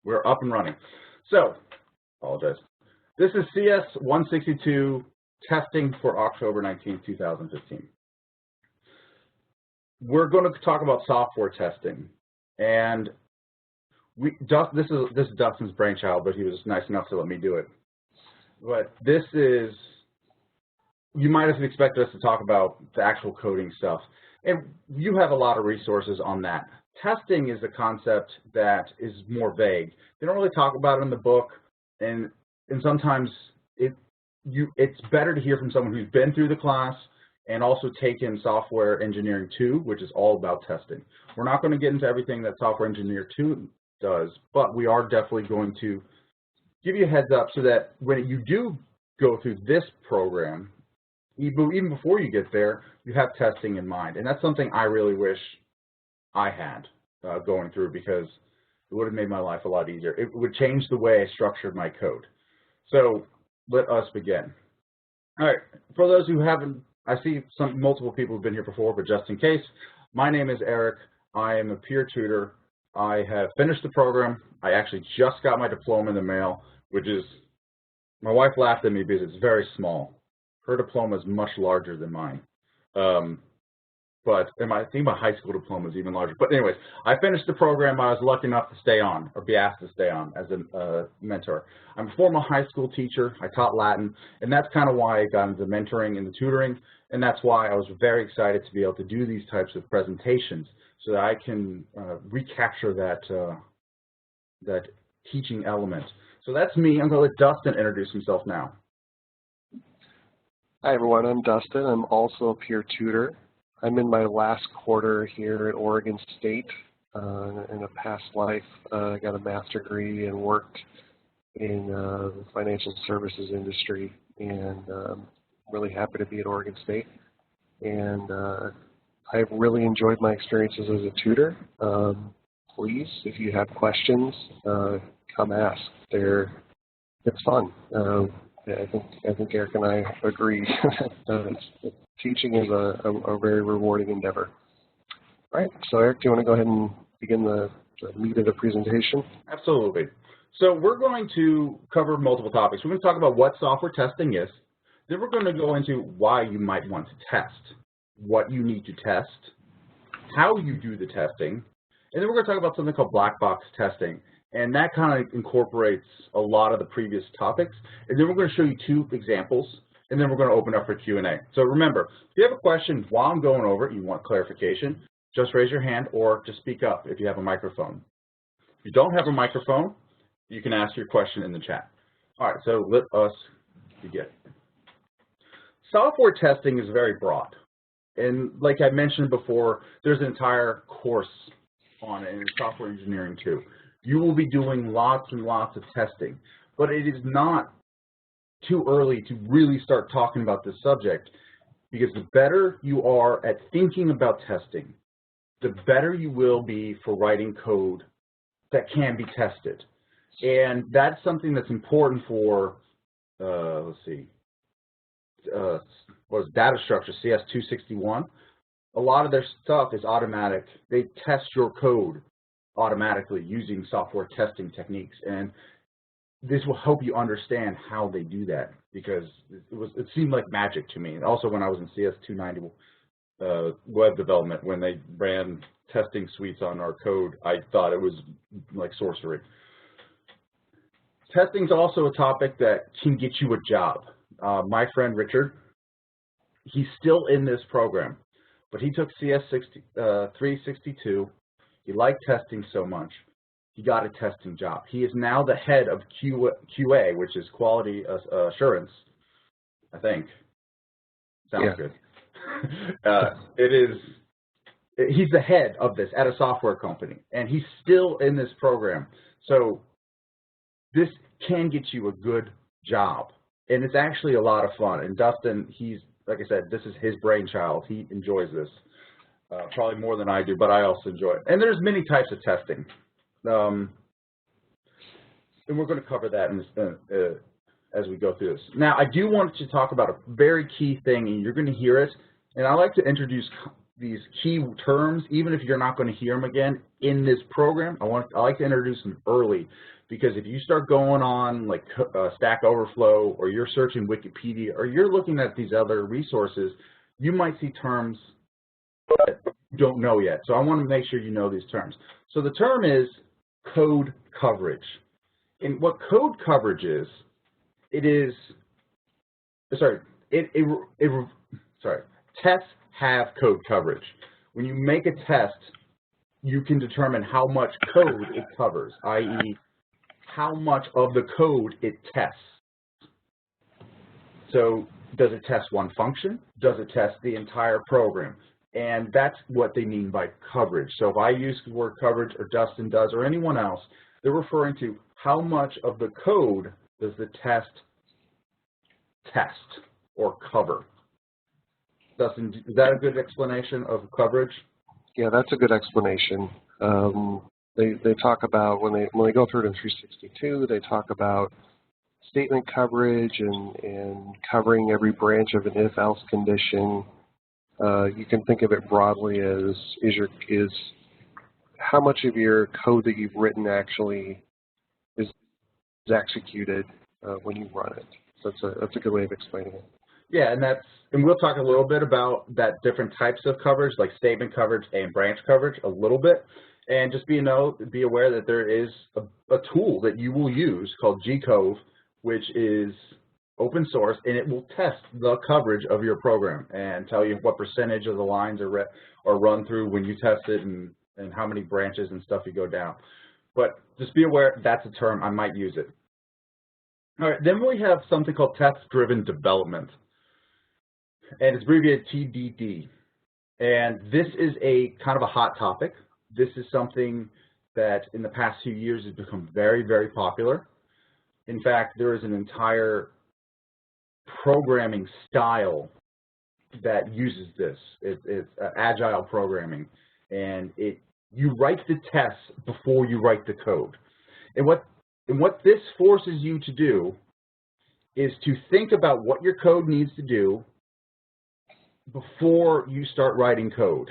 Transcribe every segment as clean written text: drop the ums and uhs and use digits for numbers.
We're up and running. So, apologize. This is CS 162 testing for October 19, 2015. We're going to talk about software testing, and this is Dustin's brainchild, but he was nice enough to let me do it. But this is, you might have expected us to talk about the actual coding stuff, and you have a lot of resources on that. Testing is a concept that is more vague. They don't really talk about it in the book, and sometimes it's better to hear from someone who's been through the class and also taken Software Engineering 2, which is all about testing. We're not going to get into everything that Software Engineer 2 does, but we are definitely going to give you a heads up so that when you do go through this program, even before you get there, you have testing in mind. And that's something I really wish I had going through, because it would have made my life a lot easier. It would change the way I structured my code. So let us begin. All right, for those who haven't, I see multiple people who've been here before, but just in case, my name is Eric. I am a peer tutor. I have finished the program. I actually just got my diploma in the mail, which is, my wife laughed at me because it's very small. Her diploma is much larger than mine. But I think my high school diploma is even larger. But anyways, I finished the program. I was lucky enough to stay on, or be asked to stay on as a mentor. I'm a former high school teacher. I taught Latin, and that's kind of why I got into mentoring and the tutoring, and that's why I was very excited to be able to do these types of presentations so that I can recapture that teaching element. So that's me. I'm going to let Dustin introduce himself now. Hi, everyone. I'm Dustin. I'm also a peer tutor. I'm in my last quarter here at Oregon State. In a past life, I got a master's degree and worked in the financial services industry, and I'm really happy to be at Oregon State. And I've really enjoyed my experiences as a tutor. Please, if you have questions, come ask. It's fun. I think Eric and I agree that teaching is a very rewarding endeavor. All right, so Eric, do you want to go ahead and begin the meat of the presentation? Absolutely. So we're going to cover multiple topics. We're going to talk about what software testing is. Then we're going to go into why you might want to test, what you need to test, how you do the testing, and then we're going to talk about something called black box testing. And that kind of incorporates a lot of the previous topics. And then we're going to show you two examples, and then we're going to open up for Q&A. So remember, if you have a question while I'm going over it, you want clarification, just raise your hand or just speak up if you have a microphone. If you don't have a microphone, you can ask your question in the chat. All right, so let us begin. Software testing is very broad. And like I mentioned before, there's an entire course on it in Software Engineering 2. You will be doing lots and lots of testing, but it is not too early to really start talking about this subject, because the better you are at thinking about testing, the better you will be for writing code that can be tested. And that's something that's important for, let's see, what is data structure, CS 261. A lot of their stuff is automatic. They test your code automatically using software testing techniques, and this will help you understand how they do that, because it seemed like magic to me. And also when I was in CS 290 web development, when they ran testing suites on our code, I thought it was like sorcery. Testing is also a topic that can get you a job. My friend Richard, he's still in this program, but he took CS 362. He liked testing so much, he got a testing job. He is now the head of QA, which is quality assurance, I think. Sounds good. He's the head of this at a software company, and he's still in this program. So this can get you a good job, and it's actually a lot of fun. And Dustin, he's, like I said, this is his brainchild. He enjoys this. Probably more than I do, but I also enjoy it. And there's many types of testing. And we're going to cover that as we go through this. Now, I do want to talk about a very key thing, and you're going to hear it. And I like to introduce key terms, even if you're not going to hear them again in this program, I like to introduce them early, because if you start going on like Stack Overflow, or you're searching Wikipedia, or you're looking at these other resources, you might see terms that you don't know yet. So I want to make sure you know these terms. So the term is code coverage. And what code coverage is, tests have code coverage. When you make a test, you can determine how much code it covers, i.e., how much of the code it tests. So does it test one function? Does it test the entire program? And that's what they mean by coverage. So if I use the word coverage, or Dustin does, or anyone else, they're referring to how much of the code does the test or cover. Dustin, is that a good explanation of coverage? Yeah, that's a good explanation. They talk about, when they go through it in 362, they talk about statement coverage and covering every branch of an if-else condition. You can think of it broadly as how much of your code that you've written actually is executed when you run it. So that's a good way of explaining it. Yeah, and we'll talk a little bit about that different types of coverage, like statement coverage and branch coverage, a little bit. And just be aware that there is a tool that you will use called Gcove, which is open source, and it will test the coverage of your program and tell you what percentage of the lines are run through when you test it, and how many branches and stuff you go down. But just be aware that's a term. I might use it. All right, then we have something called test-driven development, and it's abbreviated TDD. And this is a kind of a hot topic. This is something that in the past few years has become very, very popular. In fact, there is an entire programming style that uses this. It's agile programming, and you write the tests before you write the code. And what this forces you to do is to think about what your code needs to do before you start writing code.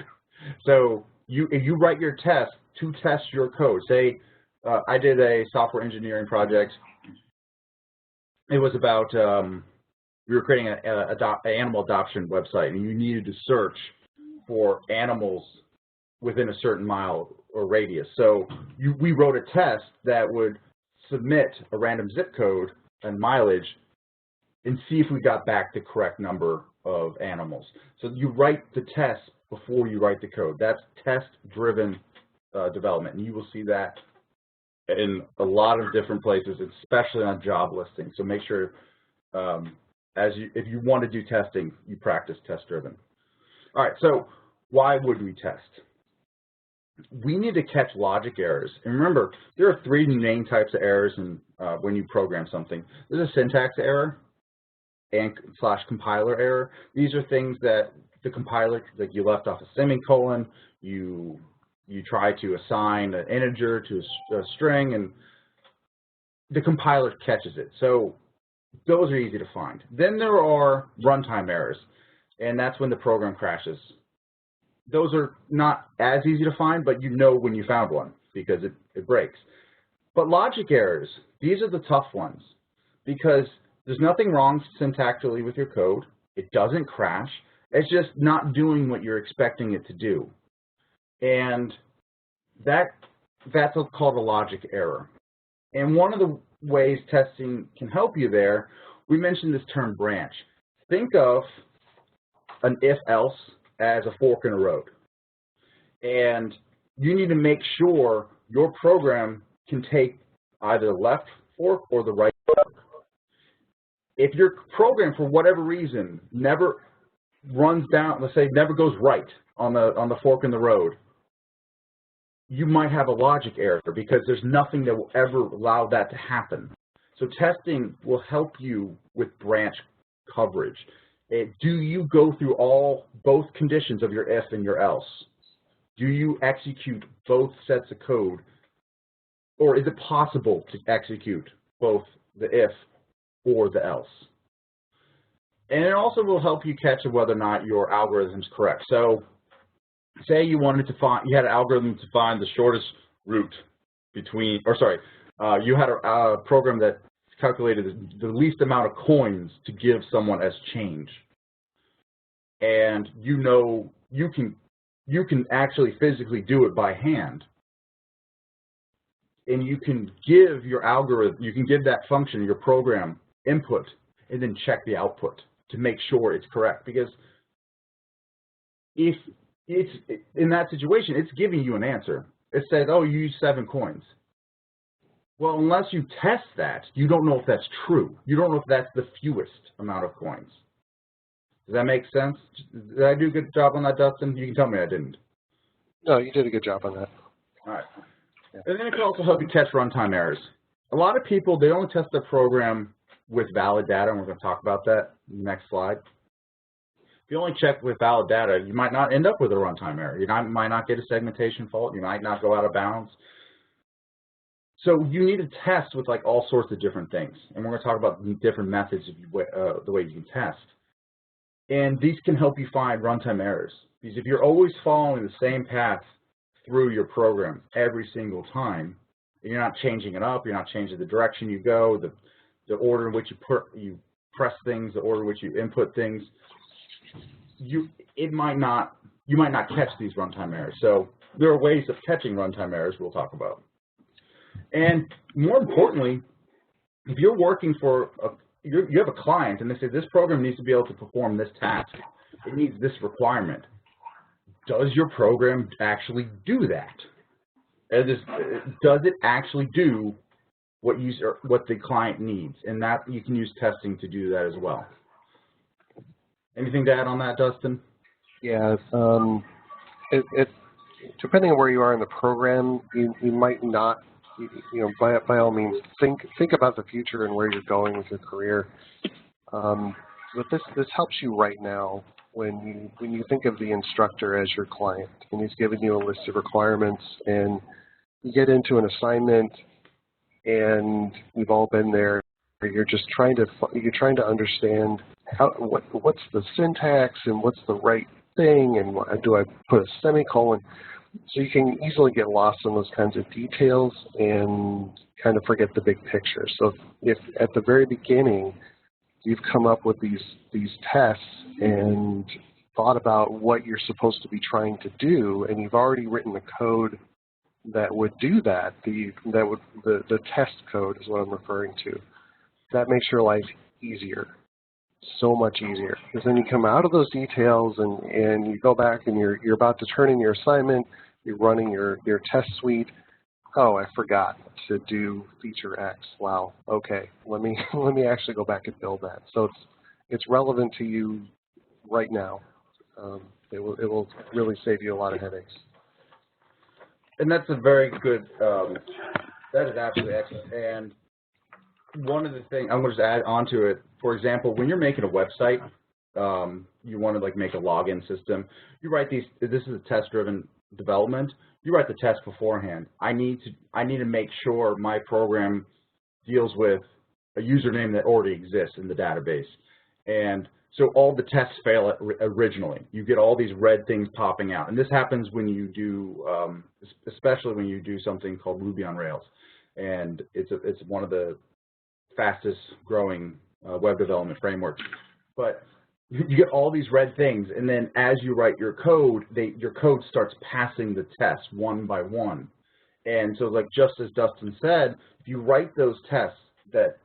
So if you write your test to test your code, say I did a software engineering project. It was about we were creating an animal adoption website, and you needed to search for animals within a certain mile or radius. So we wrote a test that would submit a random zip code and mileage and see if we got back the correct number of animals. So you write the test before you write the code. That's test-driven development, and you will see that in a lot of different places, especially on job listings. So make sure, if you want to do testing, you practice test-driven. All right, so why would we test? We need to catch logic errors. And remember, there are three main types of errors when you program something. There's a syntax error and / compiler error. These are things that the compiler, like you left off a semicolon, you try to assign an integer to a string, and the compiler catches it. So those are easy to find. Then there are runtime errors, and that's when the program crashes. Those are not as easy to find, but you know when you found one because it breaks. But logic errors, these are the tough ones, because there's nothing wrong syntactically with your code. It doesn't crash. It's just not doing what you're expecting it to do. And that's called a logic error. And one of the ways testing can help you there, we mentioned this term branch. Think of an if-else as a fork in a road. And you need to make sure your program can take either the left fork or the right fork. If your program, for whatever reason, never runs down, let's say never goes right on the fork in the road, you might have a logic error because there's nothing that will ever allow that to happen. So testing will help you with branch coverage. Do you go through both conditions of your if and your else? Do you execute both sets of code? Or is it possible to execute both the if or the else? And it also will help you catch whether or not your algorithm is correct. So say you wanted to find, you had an algorithm to find the shortest route between, or sorry, you had a program that calculated the least amount of coins to give someone as change. And you know you can actually physically do it by hand. And you can give your algorithm, you can give that function, your program, input, and then check the output to make sure it's correct. Because if it's in that situation, it's giving you an answer. It says, oh, you used 7 coins. Well, unless you test that, you don't know if that's true. You don't know if that's the fewest amount of coins. Does that make sense? Did I do a good job on that, Dustin? You can tell me I didn't. No, you did a good job on that. All right. Yeah. And then it can also help you test runtime errors. A lot of people, they only test their program with valid data, and we're going to talk about that in the next slide. If you only check with valid data, you might not end up with a runtime error. You might not get a segmentation fault. You might not go out of bounds. So you need to test with like all sorts of different things, and we're going to talk about the different methods of the way you can test. And these can help you find runtime errors. Because if you're always following the same path through your program every single time, you're not changing it up, you're not changing the direction you go, the order in which you press things, the order in which you input things, you might not catch these runtime errors. So there are ways of catching runtime errors we'll talk about. And more importantly, if you're working for you have a client and they say this program needs to be able to perform this task, it needs this requirement. Does your program actually do that? Does it actually do what the client needs? And that you can use testing to do that as well. Anything to add on that, Dustin? Yeah, depending on where you are in the program, you might not, by all means, think about the future and where you're going with your career. But this helps you right now when you think of the instructor as your client, and he's giving you a list of requirements, and you get into an assignment, and we've all been there. You're just trying to understand what's the syntax and what's the right thing, and do I put a semicolon? So you can easily get lost in those kinds of details and kind of forget the big picture. So if at the very beginning you've come up with these tests and thought about what you're supposed to be trying to do, and you've already written the code that would do that, the test code is what I'm referring to, that makes your life easier, so much easier. Because then you come out of those details and you go back and you're about to turn in your assignment, you're running your test suite. Oh, I forgot to do feature X. Wow. Okay, let me actually go back and build that. So it's relevant to you right now. It will really save you a lot of headaches. And that's a very good. That is absolutely excellent. And one of the things I'm going to just add onto it. For example, when you're making a website, you want to make a login system. You write these. This is a test-driven development. You write the test beforehand. I need to make sure my program deals with a username that already exists in the database, and so all the tests fail originally. You get all these red things popping out, and this happens when you do, especially when you do something called Ruby on Rails, and it's one of the fastest growing web development frameworks. But you get all these red things, and then as you write your code, your code starts passing the tests one by one. And so, just as Dustin said, if you write those tests that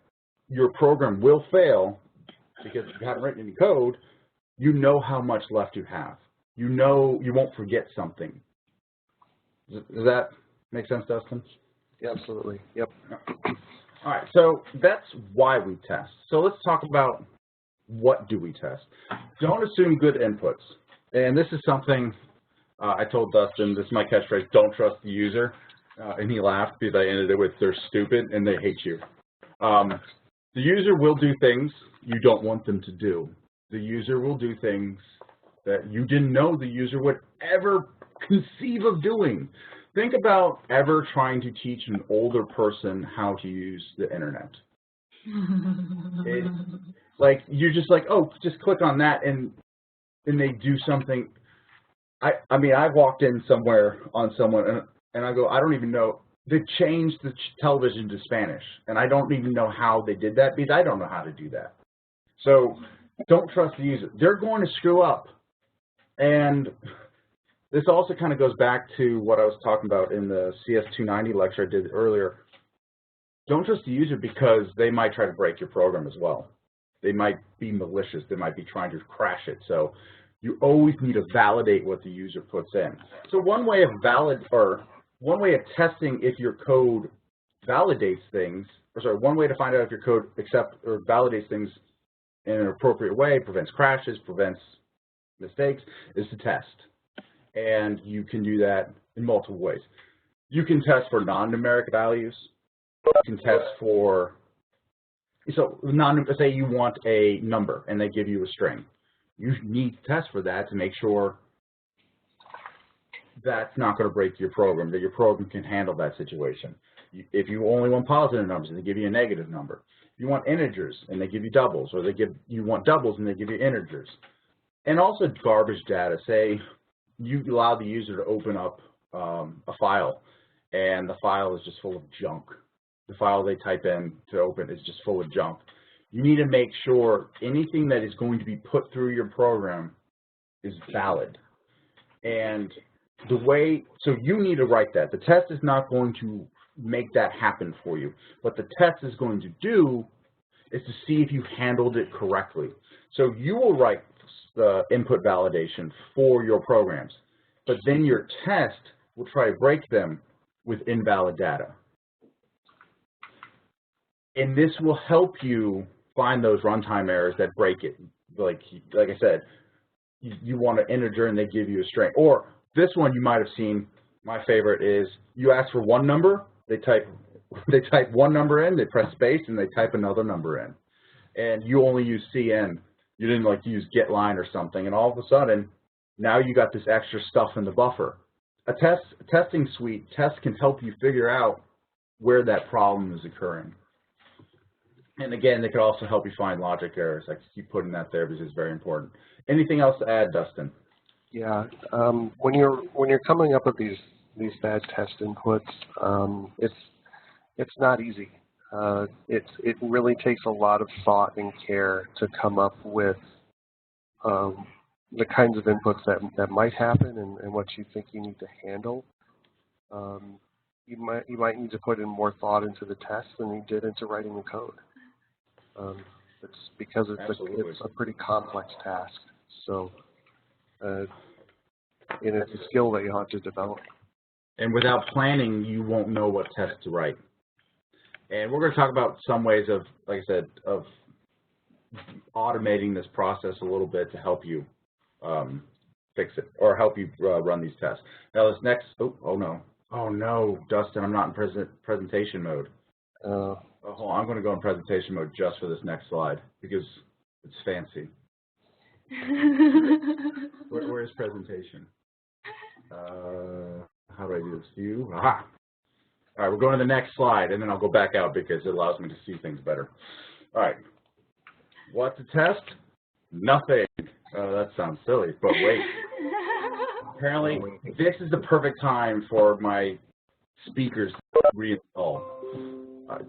your program will fail because you haven't written any code, you know how much left you have. You know you won't forget something. Does that make sense, Dustin? Yeah, absolutely. Yep. All right, so that's why we test. So let's talk about what do we test. Don't assume good inputs. And this is something I told Dustin, this is my catchphrase, don't trust the user. And he laughed because I ended it with, they're stupid and they hate you. The user will do things you don't want them to do. The user will do things that you didn't know the user would ever conceive of doing. Think about ever trying to teach an older person how to use the internet. You're just oh, just click on that, and they do something. I mean, I walked in somewhere on someone and I go, I don't even know. They changed the television to Spanish, and I don't even know how they did that because I don't know how to do that. So don't trust the user. They're going to screw up. And this also kind of goes back to what I was talking about in the CS290 lecture I did earlier. Don't trust the user because they might try to break your program as well. They might be malicious. They might be trying to crash it. So you always need to validate what the user puts in. So one way of testing if your code validates things, one way to find out if your code accepts or validates things in an appropriate way, prevents crashes, prevents mistakes, is to test. And you can do that in multiple ways. You can test for non-numeric values. You can test for, so say you want a number and they give you a string. You need to test for that to make sure that's not going to break your program, that your program can handle that situation. If you only want positive numbers and they give you a negative number. If you want integers and they give you doubles, or you want doubles and they give you integers. And also garbage data. Say you allow the user to open up a file and the file is just full of junk. The file they type in to open is just full of junk. You need to make sure anything that is going to be put through your program is valid. And the way, so you need to write that. The test is not going to make that happen for you. What the test is going to do is to see if you handled it correctly. So you will write the input validation for your programs, but then your test will try to break them with invalid data. And this will help you find those runtime errors that break it. Like I said, you want an integer and they give you a string. Or this one you might have seen, my favorite is you ask for one number, they type one number in, they press space, and they type another number in. And you only use CN. You didn't like use getLine or something, and all of a sudden, now you got this extra stuff in the buffer. A testing suite test can help you figure out where that problem is occurring. And again, they could also help you find logic errors. I keep putting that there because it's very important. Anything else to add, Dustin? Yeah, when you're coming up with these bad test inputs, it's not easy. It really takes a lot of thought and care to come up with the kinds of inputs that might happen and what you think you need to handle. You might need to put in more thought into the test than you did into writing the code. It's because it's a pretty complex task. So it's a skill that you have to develop. And without planning, you won't know what test to write. And we're going to talk about some ways of, like I said, of automating this process a little bit to help you fix it or help you run these tests. Now this next, oh no, Dustin, I'm not in presentation mode. Hold on, I'm going to go in presentation mode just for this next slide because it's fancy. Where is presentation? How do I do this? View? Aha! All right, we're going to the next slide, and then I'll go back out because it allows me to see things better. All right. What to test? Nothing. That sounds silly, but wait. Apparently, this is the perfect time for my speakers to reinstall.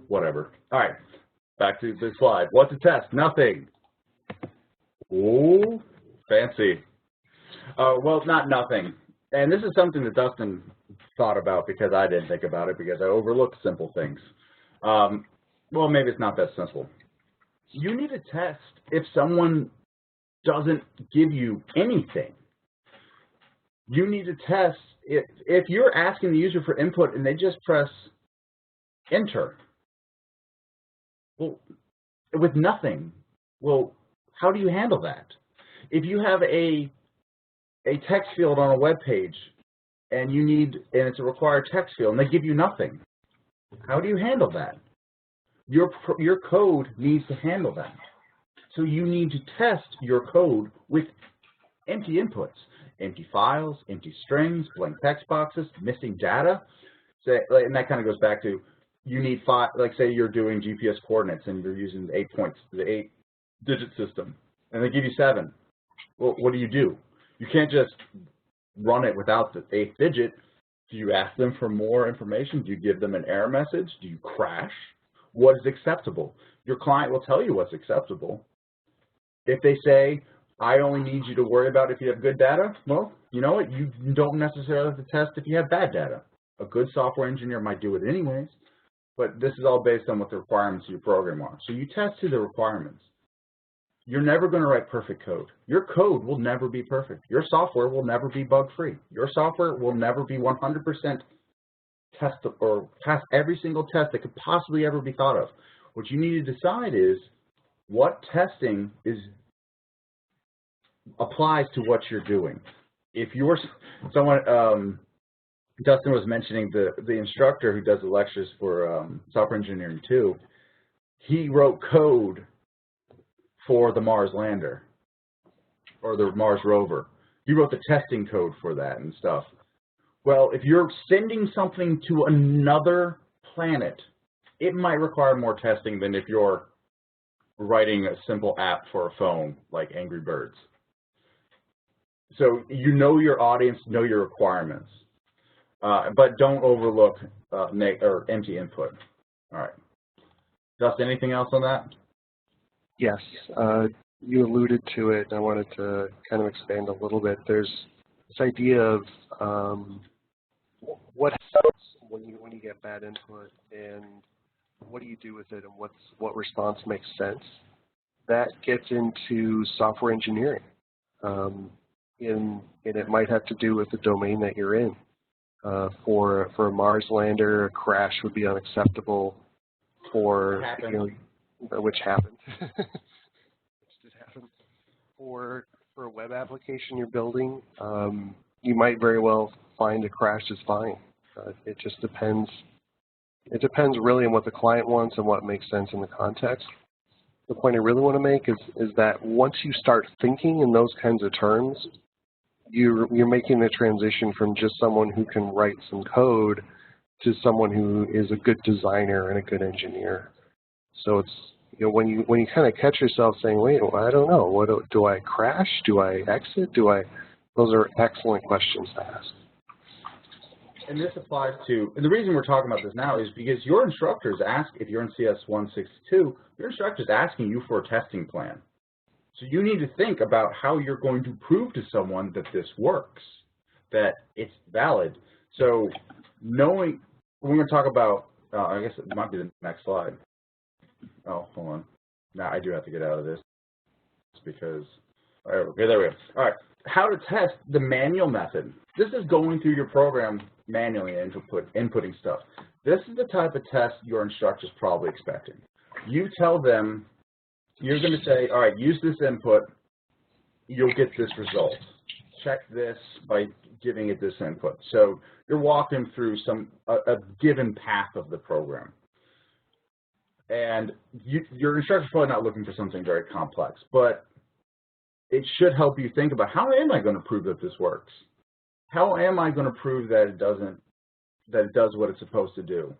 Whatever. All right, back to the slide. What to test? Nothing. Oh, fancy. Well, not nothing. And this is something that Dustin thought about because I didn't think about it because I overlooked simple things. Well, maybe it's not that simple. You need to test if someone doesn't give you anything. You need to test if you're asking the user for input and they just press enter. Well, with nothing, well, how do you handle that? If you have a text field on a web page and it's a required text field and they give you nothing, how do you handle that? Your code needs to handle that. So you need to test your code with empty inputs, empty files, empty strings, blank text boxes, missing data. And that kind of goes back to you need like say you're doing GPS coordinates and you're using the 8-digit system, and they give you 7. Well, what do? You can't just run it without the 8th digit, do you ask them for more information? Do you give them an error message? Do you crash? What is acceptable? Your client will tell you what's acceptable. If they say, I only need you to worry about if you have good data, well, you know what? You don't necessarily have to test if you have bad data. A good software engineer might do it anyways, but this is all based on what the requirements of your program are. So you test to the requirements. You're never going to write perfect code. Your code will never be perfect. Your software will never be bug-free. Your software will never be 100% test or pass every single test that could possibly ever be thought of. What you need to decide is what testing applies to what you're doing. If you're someone, Dustin was mentioning the instructor who does the lectures for software engineering 2, he wrote code for the Mars lander or the Mars rover. He wrote the testing code for that and stuff. Well, if you're sending something to another planet, it might require more testing than if you're writing a simple app for a phone like Angry Birds. So you know your audience, know your requirements, but don't overlook empty input. All right. Dustin, anything else on that? Yes, you alluded to it. I wanted to kind of expand a little bit. There's this idea of what happens when you get bad input, and what do you do with it, and what response makes sense. That gets into software engineering, and it might have to do with the domain that you're in. For a Mars lander, a crash would be unacceptable. Which happened. Which did happen. For a web application you're building, you might very well find a crash is fine. It just depends. It depends really on what the client wants and what makes sense in the context. The point I really want to make is that once you start thinking in those kinds of terms, you're making the transition from just someone who can write some code to someone who is a good designer and a good engineer. So it's, when you kind of catch yourself saying, wait, well, I don't know, do I crash? Do I exit? Those are excellent questions to ask. And this applies to, and the reason we're talking about this now is because your instructors ask, if you're in CS 162, your instructor's asking you for a testing plan. So you need to think about how you're going to prove to someone that this works, that it's valid. So knowing, we're going to talk about, I guess it might be the next slide. Oh, hold on. Now I do have to get out of this because, okay, there we go. All right, how to test the manual method. This is going through your program manually and inputting stuff. This is the type of test your instructor's probably expecting. You tell them, you're going to say, all right, use this input, you'll get this result. Check this by giving it this input. So you're walking through a given path of the program. And your instructor's probably not looking for something very complex, but it should help you think about, how am I going to prove that this works? How am I going to prove that it does what it's supposed to do?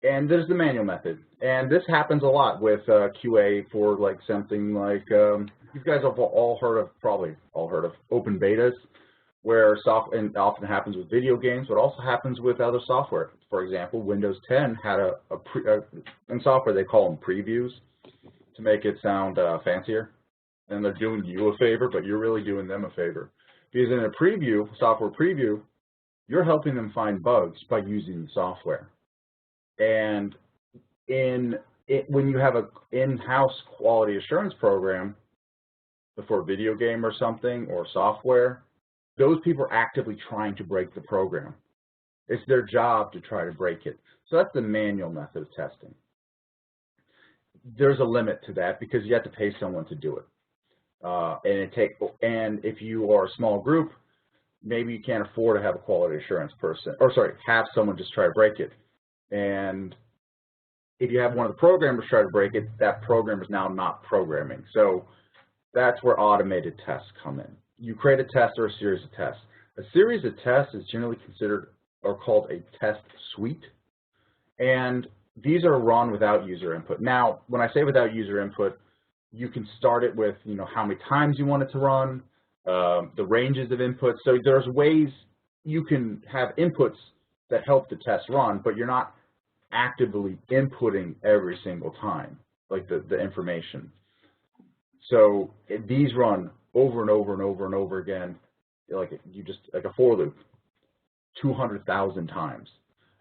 And there's the manual method, and this happens a lot with QA for like something like you guys have probably all heard of open betas, where and often happens with video games, but also happens with other software. For example, Windows 10 had in software they call them previews to make it sound fancier, and they're doing you a favor, but you're really doing them a favor. Because in a preview, software preview, you're helping them find bugs by using the software. And when you have an in-house quality assurance program for a video game or something, or software, those people are actively trying to break the program. It's their job to try to break it. So that's the manual method of testing. There's a limit to that because you have to pay someone to do it. And if you are a small group, maybe you can't afford to have a quality assurance person, or sorry, have someone just try to break it. And if you have one of the programmers try to break it, that program is now not programming. So that's where automated tests come in. You create a test or a series of tests. A series of tests is generally considered or called a test suite. And these are run without user input. Now, when I say without user input, you can start it with, how many times you want it to run. the ranges of inputs. So there's ways you can have inputs that help the test run, but you're not actively inputting every single time, like the information. So these run over and over and over and over again, like a for loop, 200,000 times.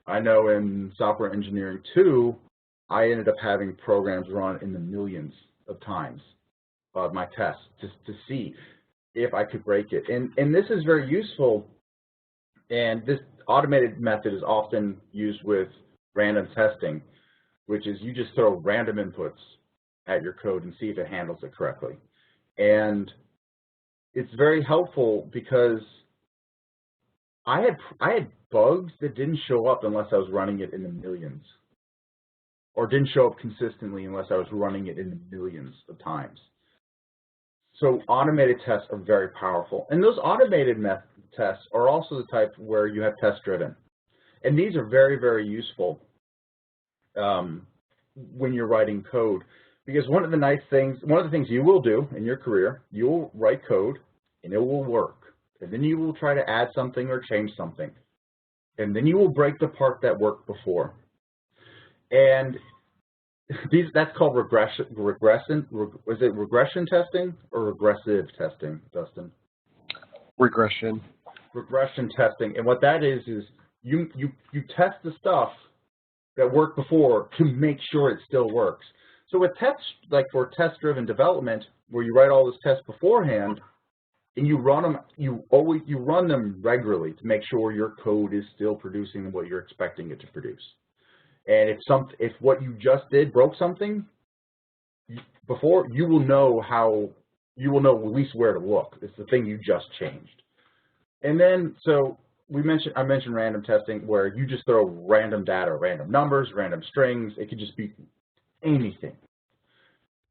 I know in software engineering 2, I ended up having programs run in the millions of times of my tests just to see if I could break it. And this is very useful, and this automated method is often used with random testing, which is you just throw random inputs at your code and see if it handles it correctly. And it's very helpful because I had bugs that didn't show up unless I was running it in the millions, or didn't show up consistently unless I was running it in the millions of times. So automated tests are very powerful. And those automated tests are also the type where you have test-driven. And these are very, very useful when you're writing code. Because one of the things you will do in your career, you will write code and it will work. And then you will try to add something or change something. And then you will break the part that worked before. And that's called regression testing or regressive testing, Dustin? Regression. Regression testing. And what that is you test the stuff that worked before to make sure it still works. So with tests, like for test-driven development, where you write all those tests beforehand, and you run them, you run them regularly to make sure your code is still producing what you're expecting it to produce. And if what you just did broke something before, you will know at least where to look. It's the thing you just changed. And then I mentioned random testing, where you just throw random data, random numbers, random strings. It could just be anything.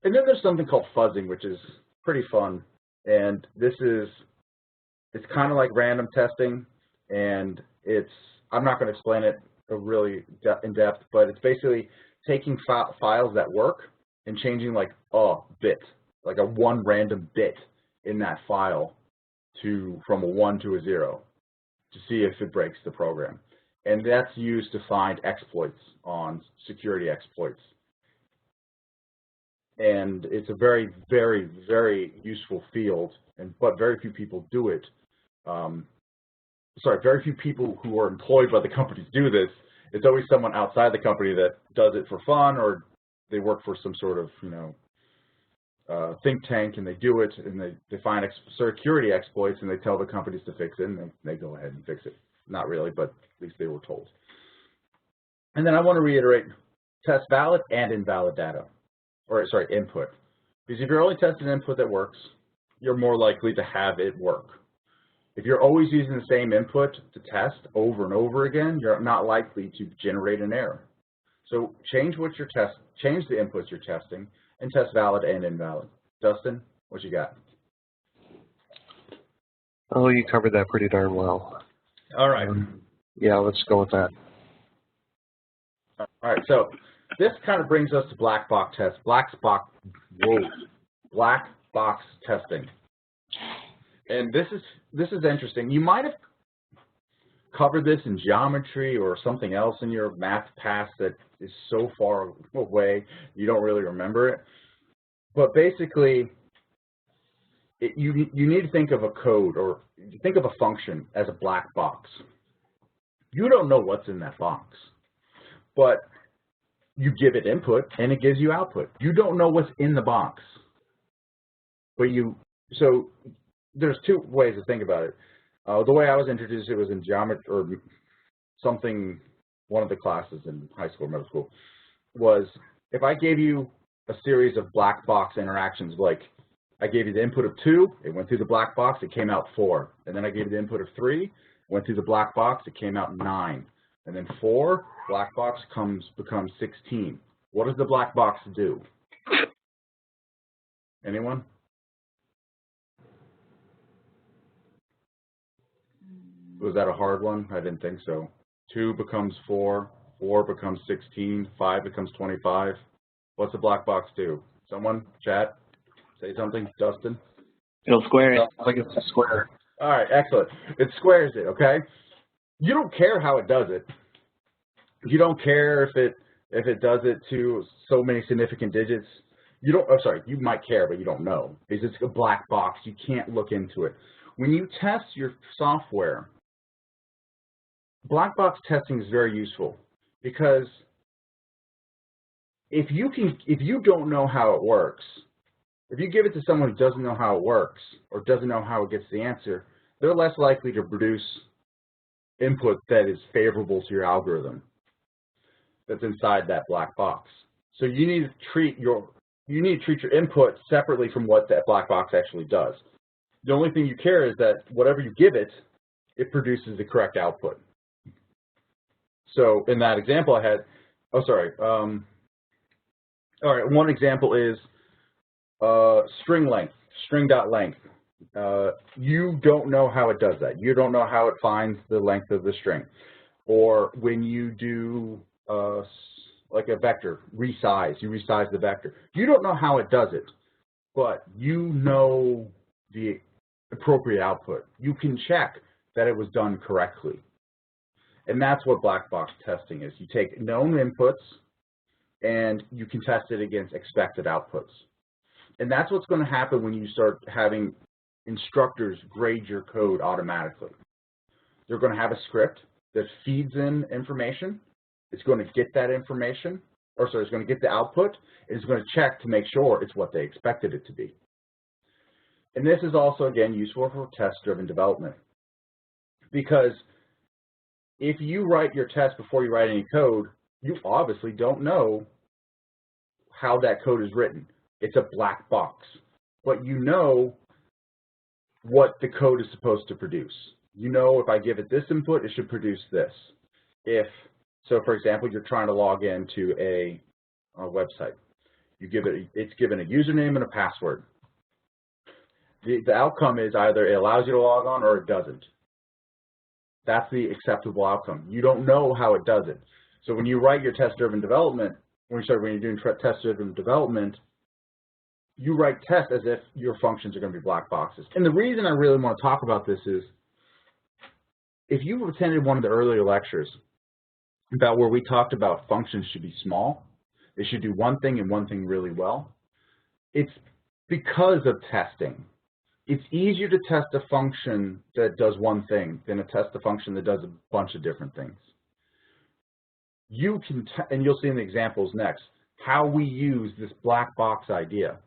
And then there's something called fuzzing, which is pretty fun. And it's kind of like random testing, and I'm not going to explain it really in depth, but it's basically taking files that work and changing like a bit, like one random bit in that file from a 1 to a 0 to see if it breaks the program. And that's used to find exploits on security exploits. And it's a very, very, very useful field, but very few people do it. Very few people who are employed by the companies do this. It's always someone outside the company that does it for fun, or they work for some sort of, think tank, and they do it, and they find security exploits, and they tell the companies to fix it, and they go ahead and fix it. Not really, but at least they were told. And then I want to reiterate, test valid and invalid data. Input. Because if you're only testing input that works, you're more likely to have it work. If you're always using the same input to test over and over again, you're not likely to generate an error. So change the inputs you're testing, and test valid and invalid. Dustin, what you got? Oh, you covered that pretty darn well. All right. Yeah, let's go with that. All right, so this kind of brings us to black box testing. And this is interesting. You might have covered this in geometry or something else in your math past that is so far away you don't really remember it. But basically, you need to think of a code, or think of a function as a black box. You don't know what's in that box, but you give it input and it gives you output. You don't know what's in the box, but so there's two ways to think about it. The way I was introduced, it was in geometry or something, one of the classes in high school or middle school, was if I gave you a series of black box interactions, like I gave you the input of 2, it went through the black box, it came out 4. And then I gave you the input of 3, went through the black box, it came out 9. And then 4, black box becomes 16. What does the black box do? Anyone? Was that a hard one? I didn't think so. 2 becomes 4, 4 becomes 16, 5 becomes 25. What's the black box do? Someone, chat, say something. Dustin? It'll square it. Sounds like it's a square. All right, excellent. It squares it, okay? You don't care how it does it. You don't care if it does it to so many significant digits. You don't, oh, sorry, you might care, but you don't know, because it's a black box. You can't look into it. When you test your software, black box testing is very useful, because if you don't know how it works, if you give it to someone who doesn't know how it works or doesn't know how it gets the answer, they're less likely to produce input that is favorable to your algorithm that's inside that black box. So you need to treat your input separately from what that black box actually does. The only thing you care is that whatever you give it, it produces the correct output. So in that example I had, oh sorry, all right, one example is string length, string.length. You don't know how it does that. You don't know how it finds the length of the string. Or when you do like a vector, resize, you resize the vector. You don't know how it does it, but you know the appropriate output. You can check that it was done correctly. And that's what black box testing is. You take known inputs and you can test it against expected outputs. And that's what's going to happen when you start having instructors grade your code automatically. They're going to have a script that feeds in information. It's going to get that information, or sorry, it's going to get the output, and it's going to check to make sure it's what they expected it to be. And this is also, again, useful for test-driven development. Because if you write your test before you write any code, you obviously don't know how that code is written. It's a black box. But you know what the code is supposed to produce. You know if I give it this input, it should produce this. So for example, you're trying to log into a website. It's given a username and a password. The outcome is either it allows you to log on or it doesn't. That's the acceptable outcome. You don't know how it does it. So when you write your test-driven development, when you're doing test-driven development, you write tests as if your functions are going to be black boxes. And the reason I really want to talk about this is, if you've attended one of the earlier lectures about where we talked about functions should be small, they should do one thing and one thing really well, it's because of testing. It's easier to test a function that does one thing than to test a function that does a bunch of different things. You can, and you'll see in the examples next, how we use this black box idea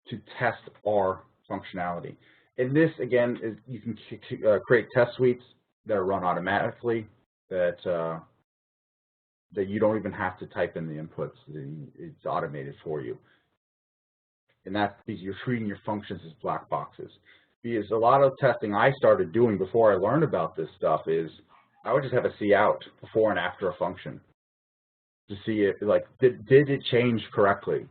to test our functionality. And this, again, is you can create test suites that are run automatically, that you don't even have to type in the inputs. It's automated for you. And that's because you're treating your functions as black boxes. Because a lot of testing I started doing before I learned about this stuff is I would just have a cout before and after a function to see if, like, did it change correctly?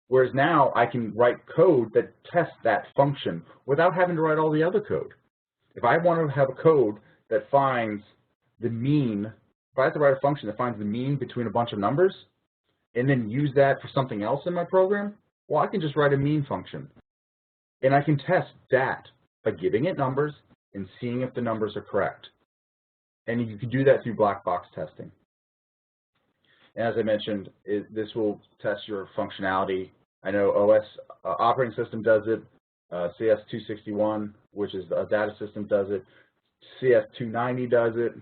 Whereas now I can write code that tests that function without having to write all the other code. If I want to have a code that finds the mean, if I have to write a function that finds the mean between a bunch of numbers and then use that for something else in my program, well, I can just write a mean function. And I can test that by giving it numbers and seeing if the numbers are correct. And you can do that through black box testing. And as I mentioned, this will test your functionality. I know OS operating system does it. CS261, which is a data system, does it. CS290 does it.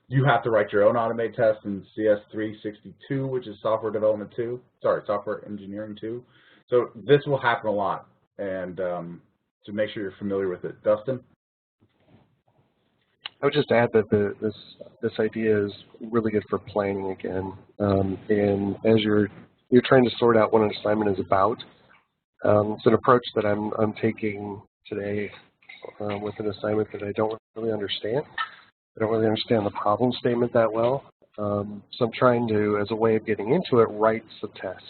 You have to write your own automated test in CS362, which is software development 2. Sorry, software engineering 2. So this will happen a lot, and to make sure you're familiar with it. Dustin? I would just add that this idea is really good for planning again. And as you're trying to sort out what an assignment is about, it's an approach that I'm taking today with an assignment that I don't really understand. I don't really understand the problem statement that well. So I'm trying to, as a way of getting into it, write some tests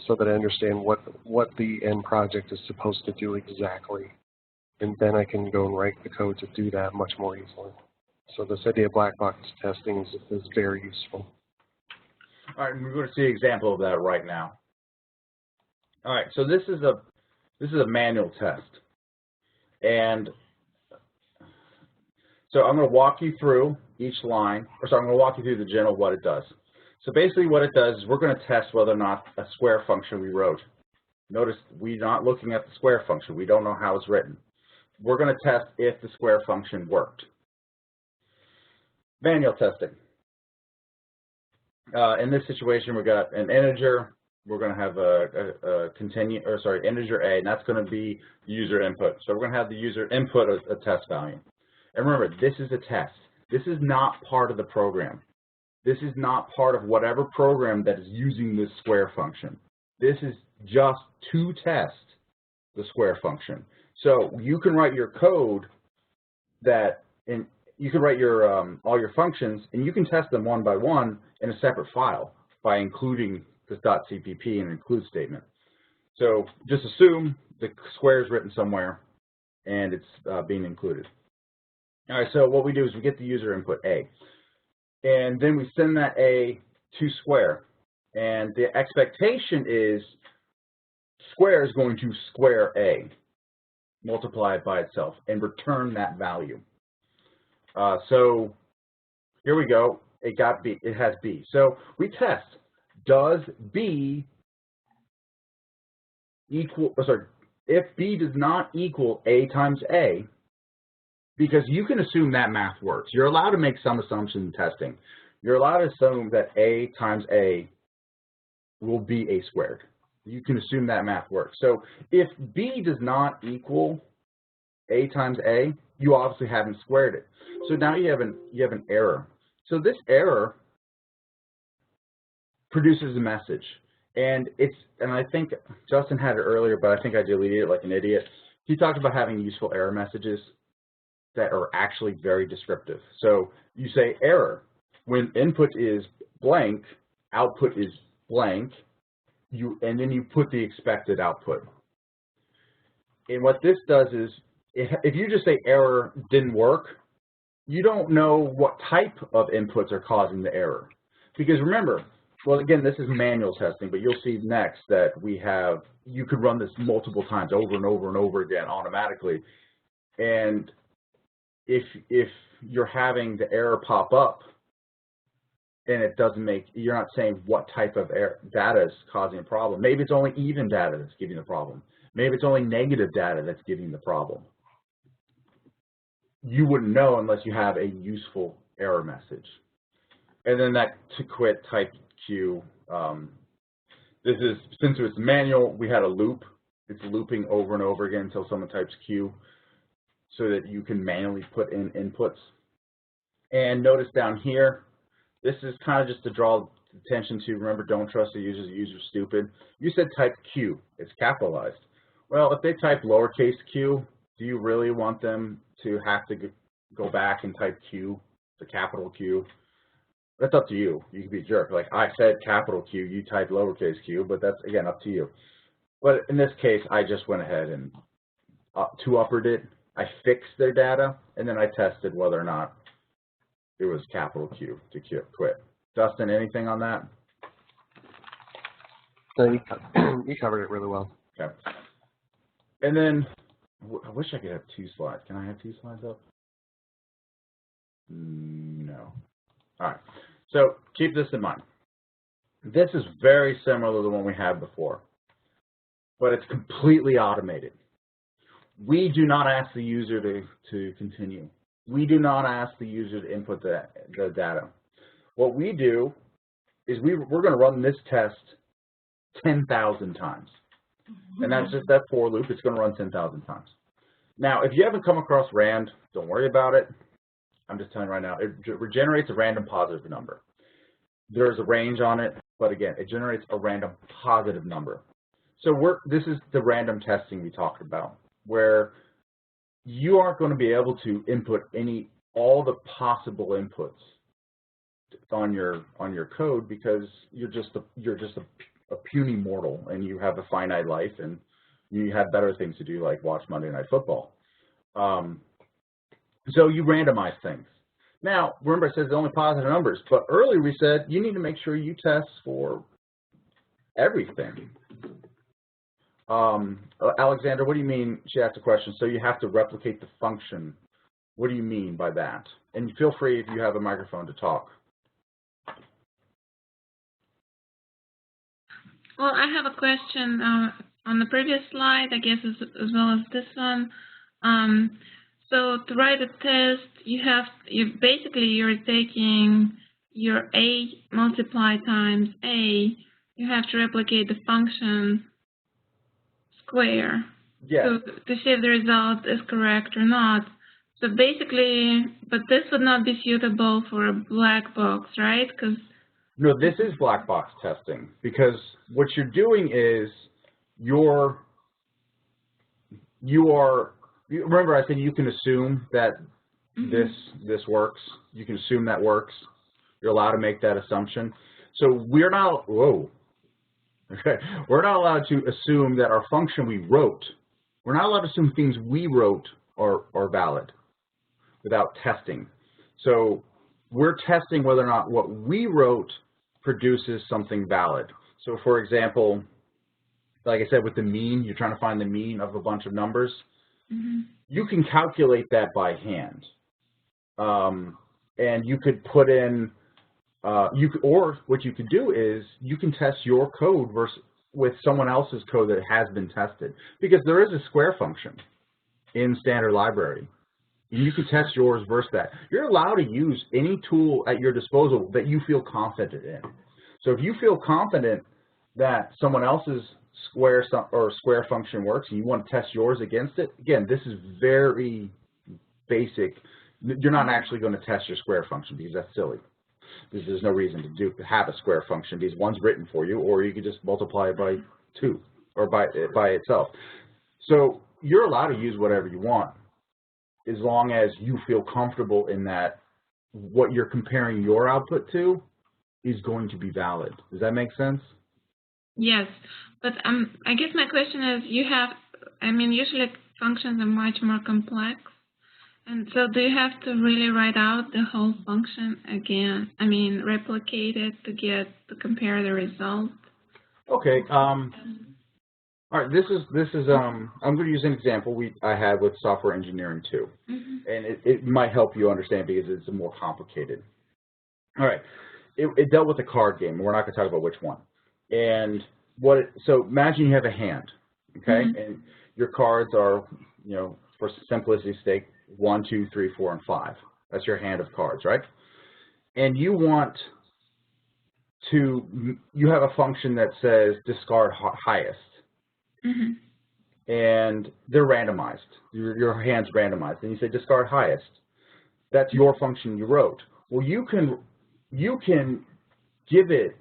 so that I understand what the end project is supposed to do exactly. And then I can go and write the code to do that much more easily. So this idea of black box testing is very useful. All right, and we're going to see an example of that right now. All right, so this is This is a manual test. And so I'm going to walk you through each line, or sorry, I'm going to walk you through the general what it does. So basically what it does is we're going to test whether or not a square function we wrote. Notice we're not looking at the square function. We don't know how it's written. We're going to test if the square function worked. Manual testing. In this situation, we've got an integer. We're going to have a integer a, and that's going to be user input. So we're going to have the user input a test value. And remember, this is a test. This is not part of the program. This is not part of whatever program that is using this square function. This is just to test the square function. So you can write your code you can write your all your functions, and you can test them one by one in a separate file by including this .cpp and include statement. So just assume the square is written somewhere and it's being included. All right, so what we do is we get the user input A, and then we send that A to square, and the expectation is square is going to square A, multiply it by itself, and return that value. So here we go. It got B. It has B. So we test. Does B equal? If B does not equal A times A, because you can assume that math works. You're allowed to make some assumption in testing. You're allowed to assume that A times A will be A squared. You can assume that math works. So if B does not equal A times A, you obviously haven't squared it. So now you have an error. So this error produces a message, and I think Justin had it earlier, but I think I deleted it like an idiot. He talked about having useful error messages that are actually very descriptive. So you say error when input is blank, output is blank, and then you put the expected output. And what this does is, if you just say error didn't work, you don't know what type of inputs are causing the error. Because remember, well, again, this is manual testing, but you'll see next that you could run this multiple times over and over and over again automatically. And if you're having the error pop up and it doesn't you're not saying what type of data is causing a problem. Maybe it's only even data that's giving the problem. Maybe it's only negative data that's giving the problem. You wouldn't know unless you have a useful error message. And then that to quit type Q. This is, since it's manual, we had a loop. It's looping over and over again until someone types Q so that you can manually put in inputs. And notice down here, this is kind of just to draw attention to, remember, don't trust the user's stupid. You said type Q, it's capitalized. Well, if they type lowercase q, do you really want them to have to go back and type Q, the capital Q? That's up to you. You can be a jerk. Like, I said capital Q, you type lowercase q, but that's, again, up to you. But in this case, I just went ahead and two-uppered it. I fixed their data, and then I tested whether or not it was capital Q to quit. Dustin, anything on that? You covered it really well. Okay. And then, I wish I could have 2 slides. Can I have 2 slides up? No. All right. So keep this in mind. This is very similar to the one we had before, but it's completely automated. We do not ask the user to continue. We do not ask the user to input the data. What we do is we're going to run this test 10,000 times. And that's just that for loop. It's going to run 10,000 times. Now, if you haven't come across rand, don't worry about it. I'm just telling you right now, it generates a random positive number. There's a range on it, but again, it generates a random positive number. So this is the random testing we talked about, where you aren't going to be able to input all the possible inputs on your code because you're just a puny mortal and you have a finite life and you have better things to do like watch Monday Night Football. So you randomize things. Now, remember it says only positive numbers, but earlier we said you need to make sure you test for everything. Alexander, what do you mean? She asked a question. So you have to replicate the function. What do you mean by that? And feel free, if you have a microphone, to talk. Well, I have a question on the previous slide, I guess, as well as this one. So to write a test, you're taking your A multiplied times A. You have to replicate the function square. Yes. So to see if the result is correct or not. So basically, but this would not be suitable for a black box, right? No, this is black box testing, because what you're doing is remember I said you can assume that this works. You can assume that works. You're allowed to make that assumption. So we're not we're not allowed to assume that our function we wrote. We're not allowed to assume things we wrote are valid without testing. So we're testing whether or not what we wrote produces something valid. So for example, like I said, with the mean, you're trying to find the mean of a bunch of numbers. You can calculate that by hand. And you could put in, or what you could do is you can test your code with someone else's code that has been tested. Because there is a square function in standard library. You can test yours versus that. You're allowed to use any tool at your disposal that you feel confident in. So if you feel confident that someone else's square function works and you want to test yours against it, again, this is very basic. You're not actually going to test your square function because that's silly. There's no reason to have a square function because one's written for you, or you could just multiply it by 2 or by itself. So you're allowed to use whatever you want, as long as you feel comfortable in that what you're comparing your output to is going to be valid. Does that make sense? Yes, but I guess my question is, usually functions are much more complex. And so do you have to really write out the whole function again? Replicate it to compare the result? Okay. All right, this is I'm going to use an example I had with software engineering too, and it might help you understand because it's more complicated. All right, it dealt with a card game, and we're not going to talk about which one. And so imagine you have a hand, okay, and your cards are, for simplicity's sake, 1, 2, 3, 4, and 5. That's your hand of cards, right? And you have a function that says discard highest. And they're randomized. Your hand's randomized, and you say discard highest. That's your function you wrote. Well, you can give it.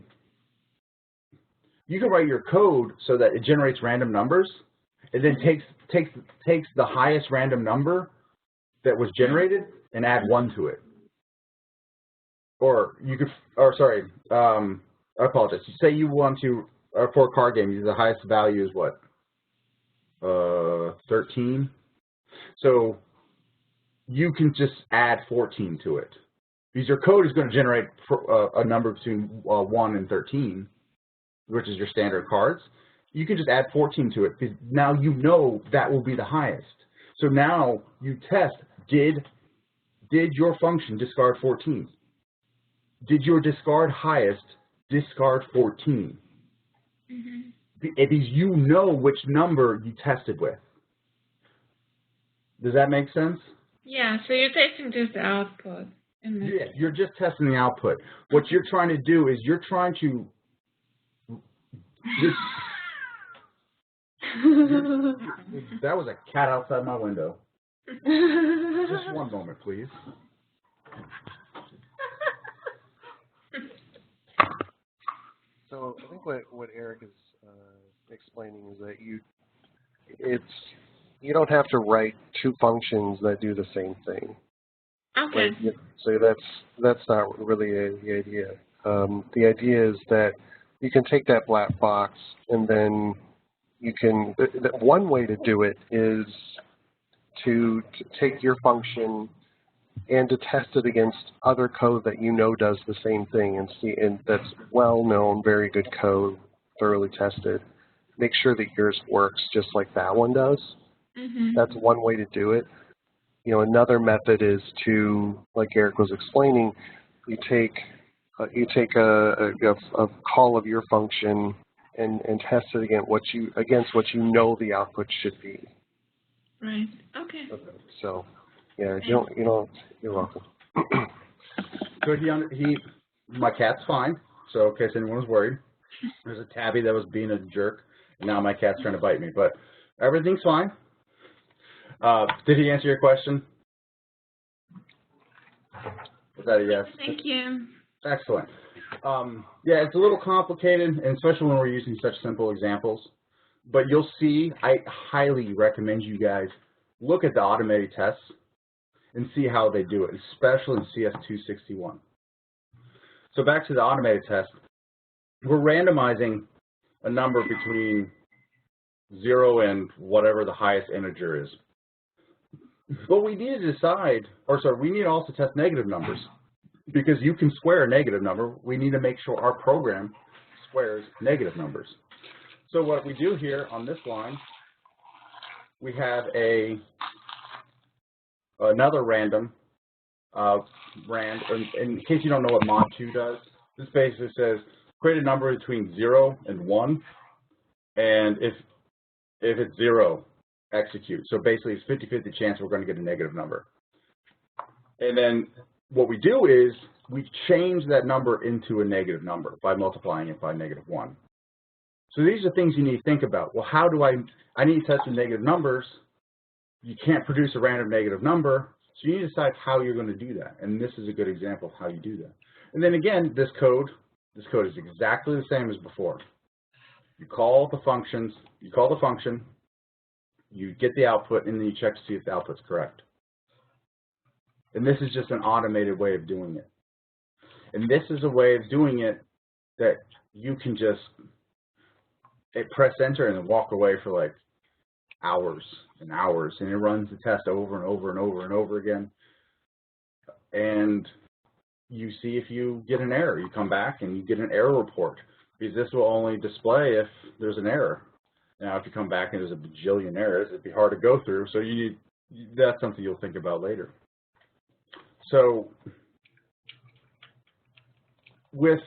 You can write your code so that it generates random numbers, and then takes the highest random number that was generated and add 1 to it. Or you could, I apologize. You say you want to, for a card game, the highest value is what? 13. So you can just add 14 to it. Because your code is going to generate a number between 1 and 13, which is your standard cards. You can just add 14 to it, because now you know that will be the highest. So now you test, did your function discard 14? Did your discard highest discard 14? Because you know which number you tested with. Does that make sense? Yeah, so you're testing just the output. Yeah, you're just testing the output. What you're trying to do is you're trying to that was a cat outside my window. Just one moment, please. So I think what Eric is explaining is that you don't have to write 2 functions that do the same thing. Okay. Like, so that's not really the idea. The idea is that you can take that black box and then you can. One way to do it is to take your function and to test it against other code that you know does the same thing and that's well-known, very good code, thoroughly tested. make sure that yours works just like that one does. That's one way to do it. You know, another method is to, like Eric was explaining, you take a call of your function and test it against what you know the output should be. Right. Okay. So, yeah, you're welcome. So my cat's fine. So in case anyone was worried, there's a tabby that was being a jerk, and now my cat's trying to bite me. But everything's fine. Did he answer your question? Was that a yes? Thank you. Excellent. Yeah, it's a little complicated, and especially when we're using such simple examples. But you'll see, I highly recommend you guys look at the automated tests and see how they do it, especially in CS261. So back to the automated test, we're randomizing a number between 0 and whatever the highest integer is. But we need to decide, we need to also test negative numbers. Because you can square a negative number, we need to make sure our program squares negative numbers. So what we do here on this line, we have another random in case you don't know what mod 2 does, this basically says create a number between 0 and 1, and if it's 0, execute. So basically it's 50-50 chance we're going to get a negative number. And then what we do is we change that number into a negative number by multiplying it by -1. So these are things you need to think about. Well, how do I need to test the negative numbers. You can't produce a random negative number, so you need to decide how you're going to do that. And this is a good example of how you do that. And then again, this code is exactly the same as before. You call the function, you get the output, and then you check to see if the output's correct. And this is just an automated way of doing it. And this is a way of doing it that you can just press enter and then walk away for like hours and hours, and it runs the test over and over and over and over again. And you see if you get an error. You come back and you get an error report, because this will only display if there's an error. Now, if you come back and there's a bajillion errors, it'd be hard to go through. So that's something you'll think about later. So with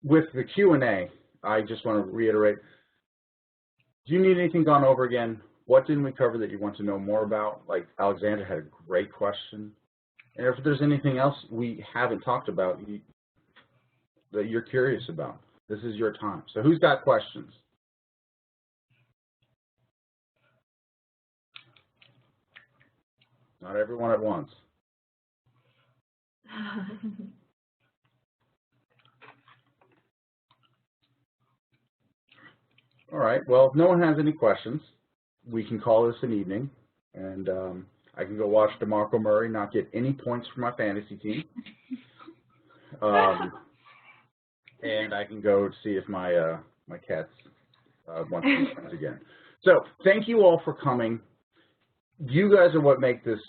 the Q&A, I just want to reiterate, do you need anything gone over again? What didn't we cover that you want to know more about? Like Alexander had a great question. And if there's anything else we haven't talked about that you're curious about, this is your time. So who's got questions? Not everyone at once. All right, well, if no one has any questions, we can call this an evening, and I can go watch DeMarco Murray not get any points for my fantasy team. And I can go see if my my cats want to be friends again. So thank you all for coming. You guys are what make this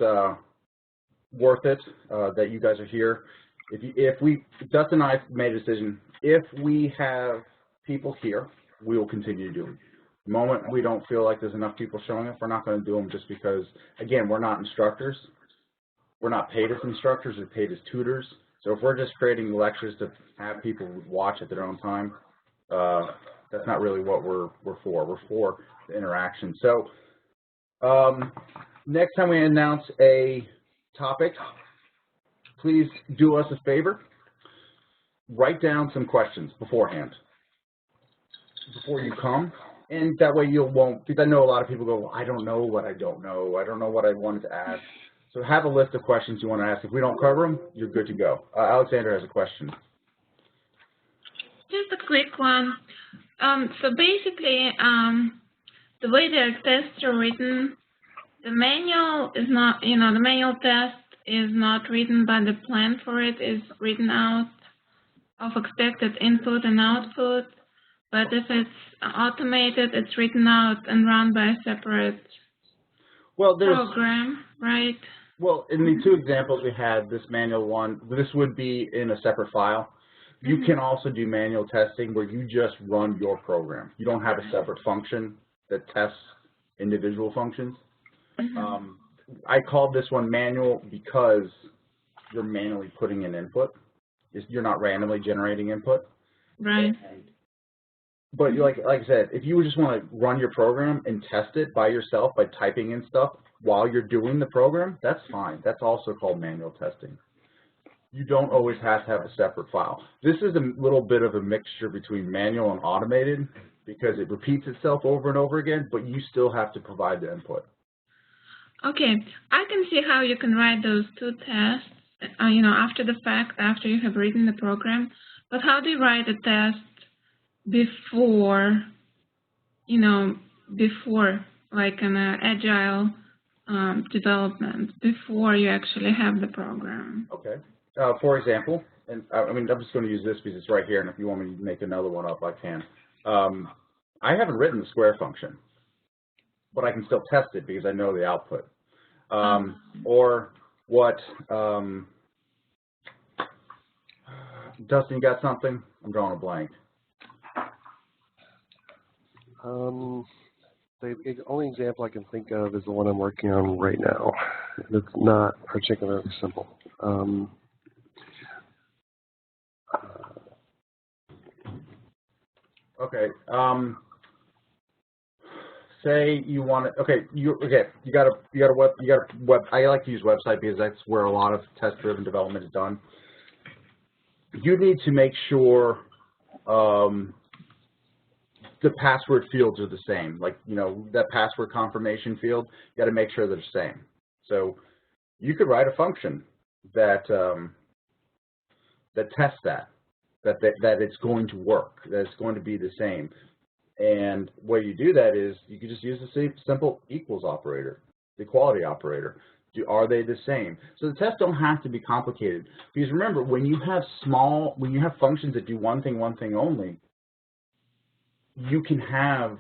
worth it, that you guys are here. Dustin and I made a decision, if we have people here, we will continue to do them. The moment we don't feel like there's enough people showing up, we're not going to do them, just because, again, we're not instructors. We're not paid as instructors, we're paid as tutors. So if we're just creating lectures to have people watch at their own time, that's not really what we're for. We're for the interaction. So next time we announce a topic, please do us a favor. Write down some questions beforehand, before you come. And that way you won't, because I know a lot of people go, well, I don't know what I don't know. I don't know what I wanted to ask. So have a list of questions you want to ask. If we don't cover them, you're good to go. Alexander has a question. Just a quick one. So basically, the way the tests are written, the manual is not, the manual test is not written by the plan for it. It's written out of expected input and output. But if it's automated, it's written out and run by a separate program, right? Well, in the two examples we had, this manual one, this would be in a separate file. You can also do manual testing where you just run your program. You don't have a separate function that tests individual functions. I called this one manual because you're manually putting in input. You're not randomly generating input. Right. But like I said, if you just want to run your program and test it by yourself by typing in stuff while you're doing the program, that's fine. That's also called manual testing. You don't always have to have a separate file. This is a little bit of a mixture between manual and automated because it repeats itself over and over again, but you still have to provide the input. Okay, I can see how you can write those two tests, you know, after the fact, after you have written the program. But how do you write a test before, you know, before like an agile development, before you actually have the program? Okay. For example, and I mean, I'm just going to use this because it's right here, and if you want me to make another one up, I can. I haven't written the square function, but I can still test it because I know the output. Or what, Dustin, you got something? I'm drawing a blank. The only example I can think of is the one I'm working on right now. It's not particularly simple. Okay. Say you want to. Okay. You got a web. I like to use website because that's where a lot of test-driven development is done. You need to make sure the password fields are the same. Like, you know, that password confirmation field, you got to make sure they're the same. So you could write a function that that tests that it's going to work, that it's going to be the same. And way you do that is you can just use the simple equals operator, the equality operator. Are they the same? So the tests don't have to be complicated. Because remember, when you have functions that do one thing only, you can have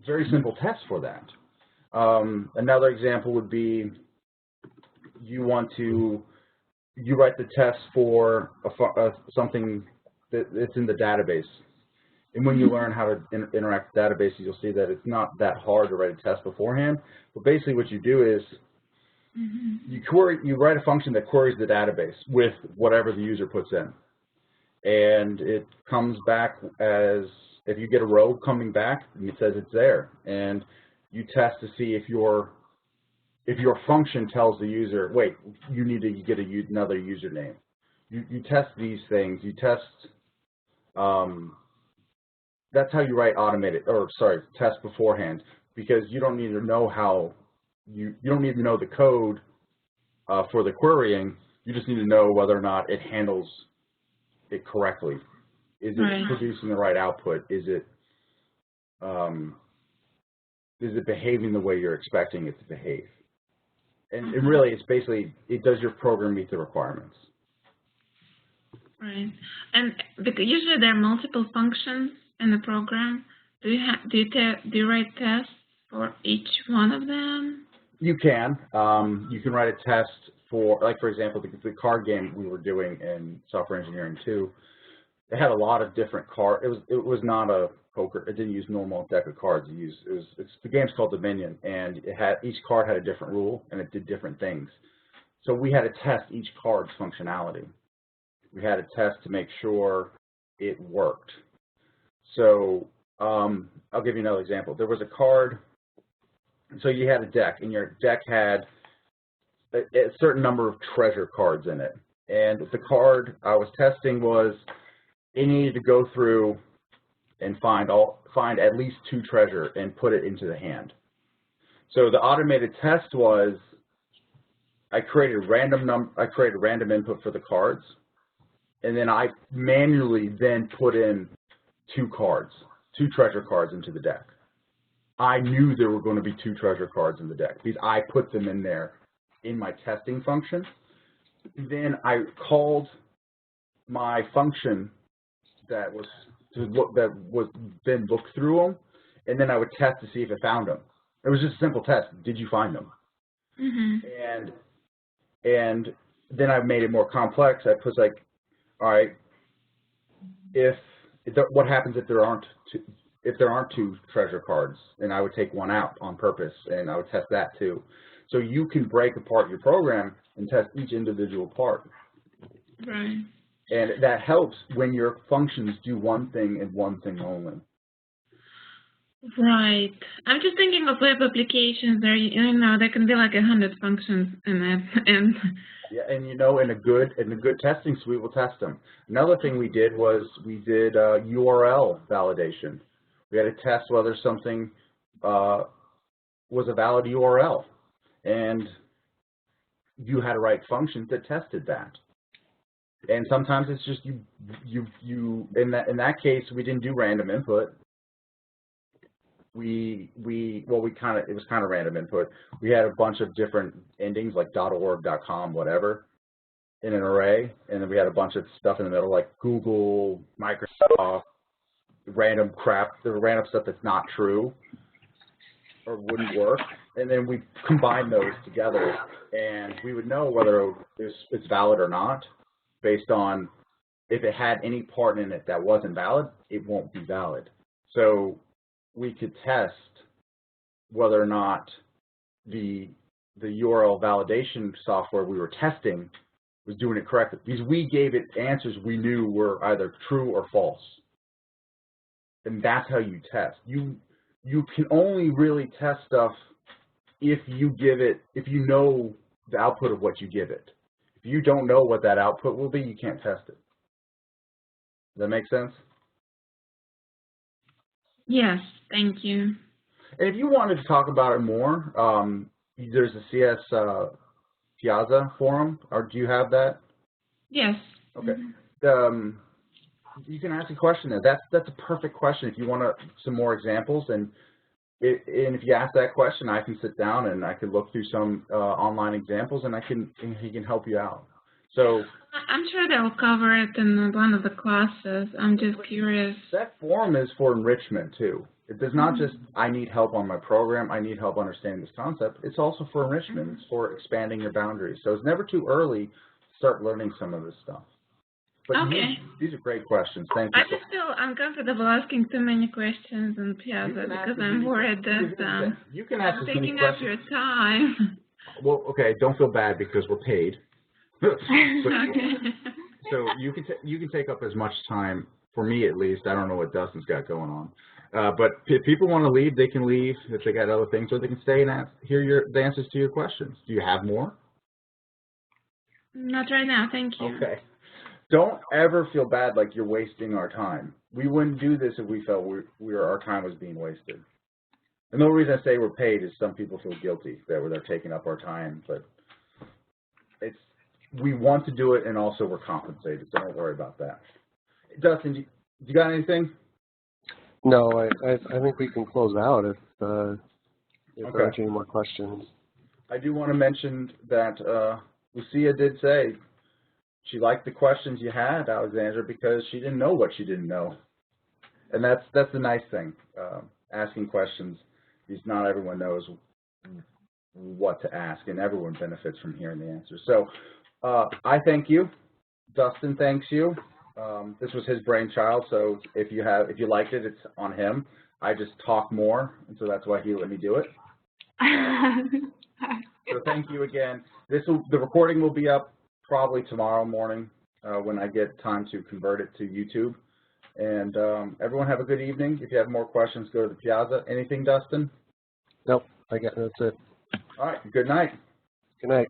very simple tests for that. Another example would be you write the test for something that's in the database. And when you learn how to interact with databases, you'll see that it's not that hard to write a test beforehand. But basically what you do is you write a function that queries the database with whatever the user puts in. And it comes back as, if you get a row coming back, it says it's there. And you test to see if your function tells the user, wait, you need to get another username. You test these things. You test, that's how you write test beforehand, because you don't need to know how, you don't need to know the code for the querying. You just need to know whether or not it handles it correctly. Is it producing the right output? Is it behaving the way you're expecting it to behave? And really, it's basically, does your program meet the requirements? Right. And because usually there are multiple functions in the program. Do you write tests for each one of them? You can. You can write a test for, like, for example, the card game we were doing in Software Engineering 2. It had a lot of different cards. It was not a poker. It didn't use normal deck of cards. The game's called Dominion, and each card had a different rule, and it did different things. So we had to test each card's functionality. We had to test to make sure it worked. So I'll give you another example. There was a card. So you had a deck, and your deck had a certain number of treasure cards in it. And the card I was testing was, it needed to go through and find at least 2 treasure and put it into the hand. So the automated test was, I created random input for the cards, and then I manually then put in 2 treasure cards into the deck. I knew there were going to be 2 treasure cards in the deck because I put them in there in my testing function. Then I called my function that was then looked through them, and then I would test to see if it found them. It was just a simple test. Did you find them? And then I made it more complex. I put like, all right, what happens if there aren't two treasure cards, and I would take one out on purpose, and I would test that too. So you can break apart your program and test each individual part. Right. And that helps when your functions do one thing and one thing only. Right. I'm just thinking of web applications. There, there can be like 100 functions in it, and yeah, and in a good testing suite, we'll test them. Another thing we did was URL validation. We had to test whether something was a valid URL, and you had to write functions that tested that. And sometimes it's just in that case we didn't do random input. It was kind of random input. We had a bunch of different endings like .org, .com, whatever, in an array, and then we had a bunch of stuff in the middle like Google, Microsoft, random crap, the random stuff that's not true or wouldn't work, and then we combined those together, and we would know whether it's valid or not based on if it had any part in it that wasn't valid, it won't be valid. So we could test whether or not the URL validation software we were testing was doing it correctly, because we gave it answers we knew were either true or false. And that's how you test. You can only really test stuff if you know the output of what you give it. If you don't know what that output will be, you can't test it. Does that make sense? Yes, thank you. And if you wanted to talk about it more, there's a CS Piazza forum, or do you have that? Yes. Okay. You can ask a question there. That's a perfect question if you want some more examples. And if you ask that question, I can sit down and I can look through some online examples, and he can help you out. So I'm sure they'll cover it in one of the classes. I'm just curious. That forum is for enrichment too. It does not just, I need help on my program, I need help understanding this concept. It's also for enrichment. It's for expanding your boundaries. So it's never too early to start learning some of this stuff. But okay. These are great questions. Thank you. I just feel uncomfortable asking too many questions on Piazza because I'm worried that you can ask I'm taking up your time. Well, okay, don't feel bad because we're paid. Okay. So you can take up as much time, for me at least. I don't know what Dustin's got going on. But if people want to leave, they can leave if they got other things, or they can stay and hear the answers to your questions. Do you have more? Not right now, thank you. Okay. Don't ever feel bad like you're wasting our time. We wouldn't do this if we felt our time was being wasted. And the only reason I say we're paid is some people feel guilty that they're taking up our time, but we want to do it, and also we're compensated, so don't worry about that. Dustin, do you got anything? No, I think we can close out if there aren't any more questions. I do want to mention that Lucia did say she liked the questions you had, Alexandra, because she didn't know what she didn't know. And that's the nice thing, asking questions, because not everyone knows what to ask, and everyone benefits from hearing the answers. So I thank you. Dustin thanks you. This was his brainchild, so if you liked it, it's on him. I just talk more, and so that's why he let me do it. So thank you again. The recording will be up probably tomorrow morning when I get time to convert it to YouTube. And everyone have a good evening. If you have more questions, go to the Piazza. Anything, Dustin? Nope, that's it. All right, good night. Good night.